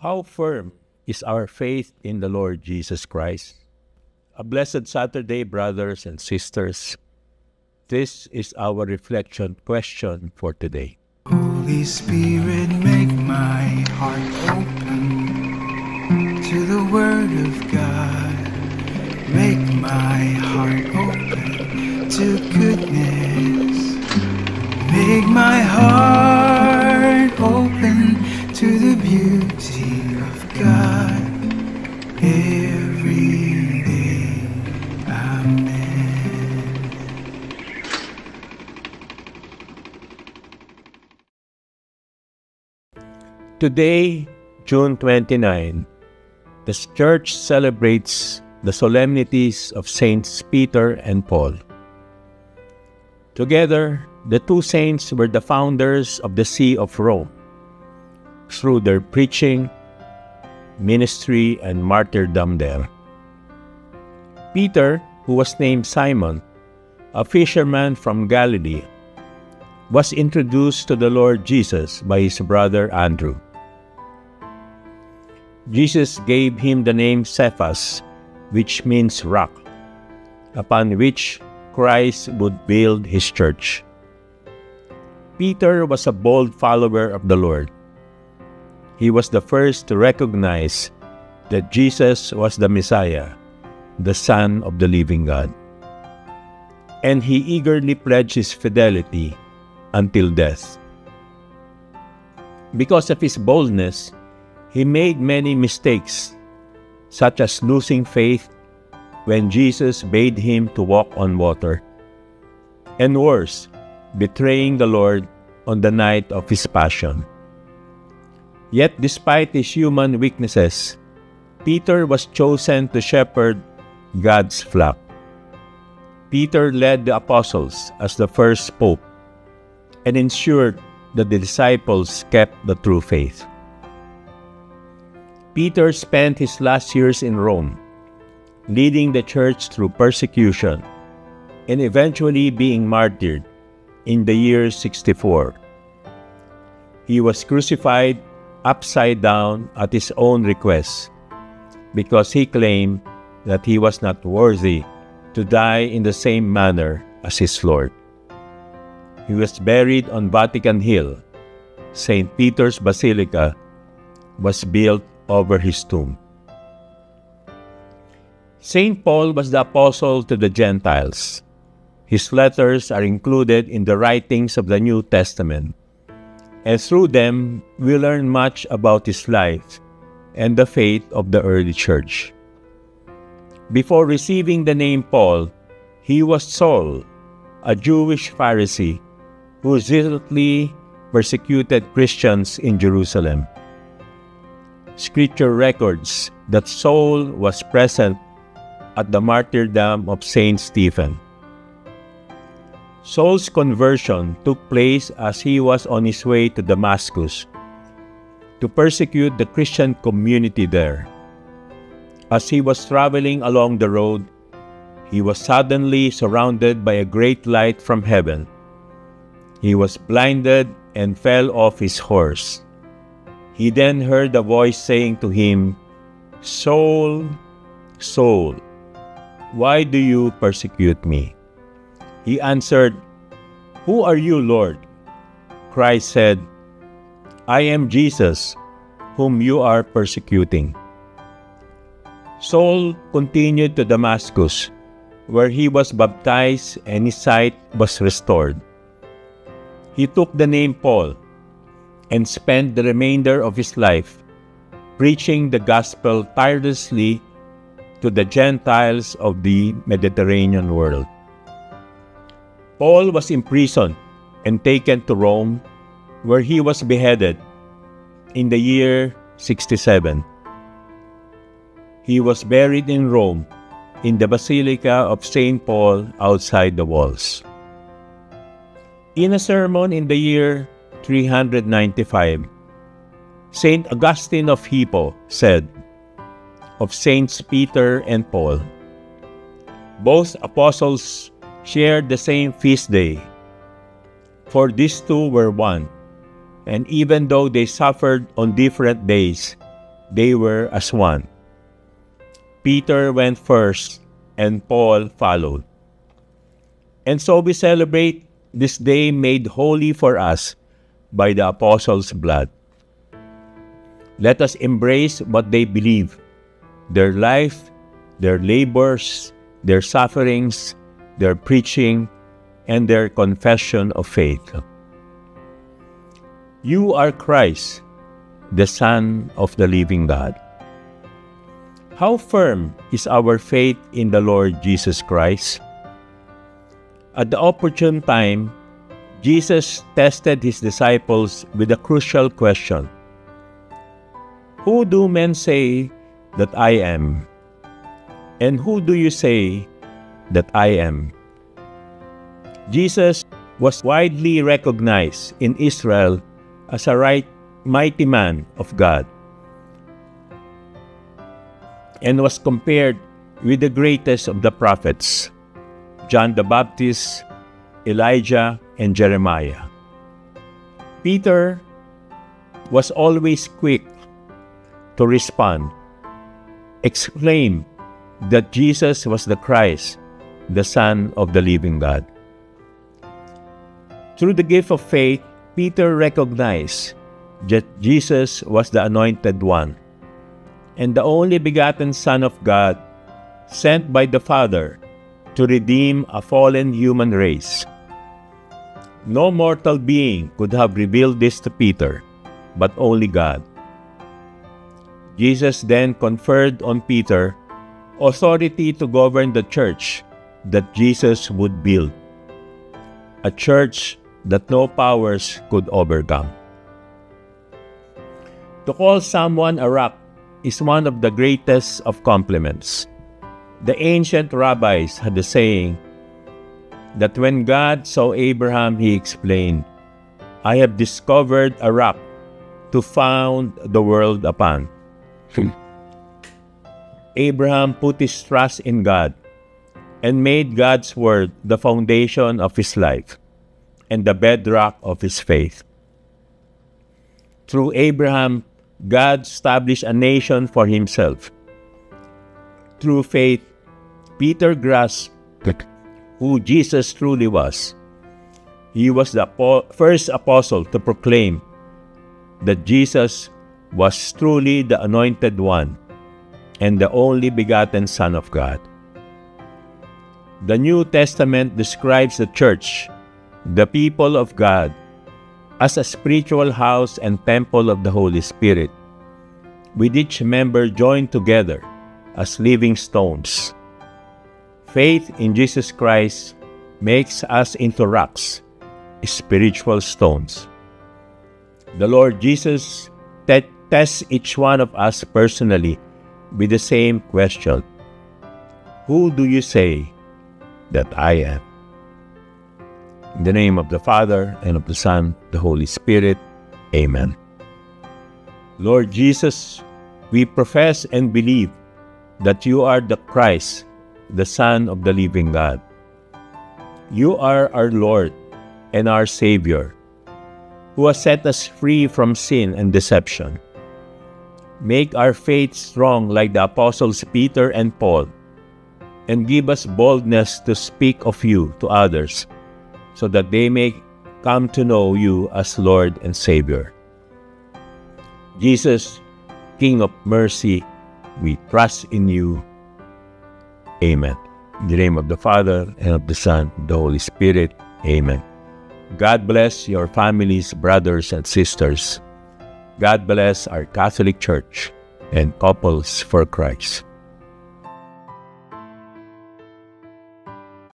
How firm is our faith in the Lord Jesus Christ? A blessed Saturday, brothers and sisters. This is our reflection question for today. Holy Spirit, make my heart open to the Word of God. Make my heart open to goodness. Make my heart open to the beauty of God every day. Amen. Today, June 29, the Church celebrates the solemnities of Saints Peter and Paul. Together, the two saints were the founders of the See of Rome through their preaching, ministry, and martyrdom there. Peter, who was named Simon, a fisherman from Galilee, was introduced to the Lord Jesus by his brother Andrew. Jesus gave him the name Cephas, which means rock, upon which Christ would build his church. Peter was a bold follower of the Lord. He was the first to recognize that Jesus was the Messiah, the Son of the living God. And he eagerly pledged his fidelity until death. Because of his boldness, he made many mistakes, such as losing faith when Jesus bade him to walk on water, and worse, betraying the Lord on the night of his passion. Yet despite his human weaknesses, Peter was chosen to shepherd God's flock. Peter led the apostles as the first pope and ensured that the disciples kept the true faith. Peter spent his last years in Rome, leading the church through persecution and eventually being martyred in the year 64. He was crucified upside down at his own request because he claimed that he was not worthy to die in the same manner as his Lord. He was buried on Vatican Hill. St. Peter's Basilica was built over his tomb. St. Paul was the apostle to the Gentiles. His letters are included in the writings of the New Testament, and through them we learn much about his life and the faith of the early church. Before receiving the name Paul, he was Saul, a Jewish Pharisee who zealously persecuted Christians in Jerusalem. Scripture records that Saul was present at the martyrdom of Saint Stephen. Saul's conversion took place as he was on his way to Damascus to persecute the Christian community there. As he was traveling along the road, he was suddenly surrounded by a great light from heaven. He was blinded and fell off his horse. He then heard a voice saying to him, "Saul, Saul, why do you persecute me?" He answered, "Who are you, Lord?" Christ said, "I am Jesus, whom you are persecuting." Saul continued to Damascus, where he was baptized and his sight was restored. He took the name Paul and spent the remainder of his life preaching the gospel tirelessly to the Gentiles of the Mediterranean world. Paul was imprisoned and taken to Rome, where he was beheaded in the year 67. He was buried in Rome in the Basilica of St. Paul outside the walls. In a sermon in the year 395, St. Augustine of Hippo said of Saints Peter and Paul, "Both apostles shared the same feast day, for these two were one, and even though they suffered on different days, they were as one. Peter went first and Paul followed. And so we celebrate this day made holy for us by the apostles' blood. Let us embrace what they believe, their life, their labors, their sufferings, their preaching, and their confession of faith. You are Christ, the Son of the living God. How firm is our faith in the Lord Jesus Christ? At the opportune time, Jesus tested his disciples with a crucial question. Who do men say that I am? And who do you say that I am? Jesus was widely recognized in Israel as a mighty man of God, and was compared with the greatest of the prophets, John the Baptist, Elijah, and Jeremiah. Peter was always quick to respond, exclaim that Jesus was the Christ, the Son of the living God. Through the gift of faith, Peter recognized that Jesus was the Anointed One and the only begotten Son of God, sent by the Father to redeem a fallen human race. No mortal being could have revealed this to Peter, but only God. Jesus then conferred on Peter authority to govern the church that Jesus would build, a church that no powers could overcome. To call someone a rock is one of the greatest of compliments. The ancient rabbis had the saying that when God saw Abraham, he explained, "I have discovered a rock to found the world upon." Abraham put his trust in God and made God's word the foundation of his life and the bedrock of his faith. Through Abraham, God established a nation for himself. Through faith, Peter grasped who Jesus truly was. He was the first apostle to proclaim that Jesus was truly the Anointed One and the only begotten Son of God. The New Testament describes the church, the people of God, as a spiritual house and temple of the Holy Spirit, with each member joined together as living stones. Faith in Jesus Christ makes us into rocks, spiritual stones. The Lord Jesus tests each one of us personally with the same question: who do you say that I am? In the name of the Father, and of the Son, the Holy Spirit. Amen. Lord Jesus, we profess and believe that you are the Christ, the Son of the living God. You are our Lord and our Savior, who has set us free from sin and deception. Make our faith strong like the apostles Peter and Paul, and give us boldness to speak of you to others, so that they may come to know you as Lord and Savior. Jesus, King of mercy, we trust in you. Amen. In the name of the Father, and of the Son, and the Holy Spirit. Amen. God bless your families, brothers and sisters. God bless our Catholic Church and Couples for Christ.